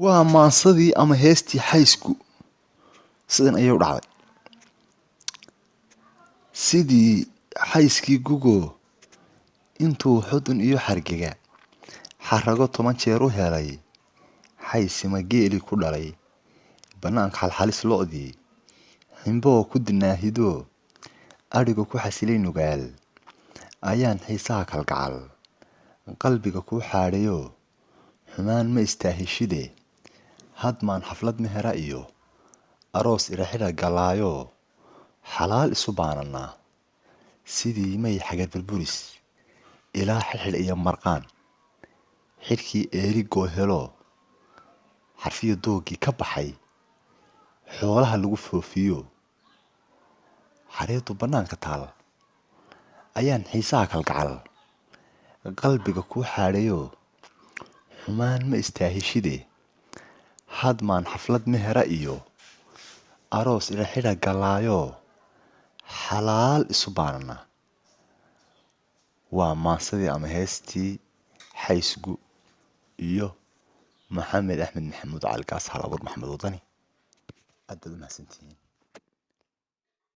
waa maansadii ama heestii xaysku sidan ayay u dhacday. sidii xayskii gugo intuu xudun iyo xargiga xarago 10 jeer u helay xaysima geeli ku dhalay banaanka xalxalis lo'dii xinboo ku dinaahido ariga ku xasilay nugaal ayaan xiisaha kalgacal qalbiga ku xaadhayo xumaan ma istaahishide hadmaan xaflad mehera iyo aroos iraxira galaayo xalaal isu baanana sidii may xagar burburis ilaa xilxil iyo marqaan xirkii eerigoo helo xarfiyo doogii ka baxay xoolaha lagu foofiyo xareedu banaanka taal ayaan xiisaha kalgacal qalbiga ku xaadhayo xumaan ma istaahishide hadmaan xaflad mehera iyo aroos iraxira galaayo xalaal isu baanana. waa maansadii ama heestii xaysgu iyo maxamed axmed maxamuud cali gaas hal abuur maxamed wadani aad baad u mahadsantihiin.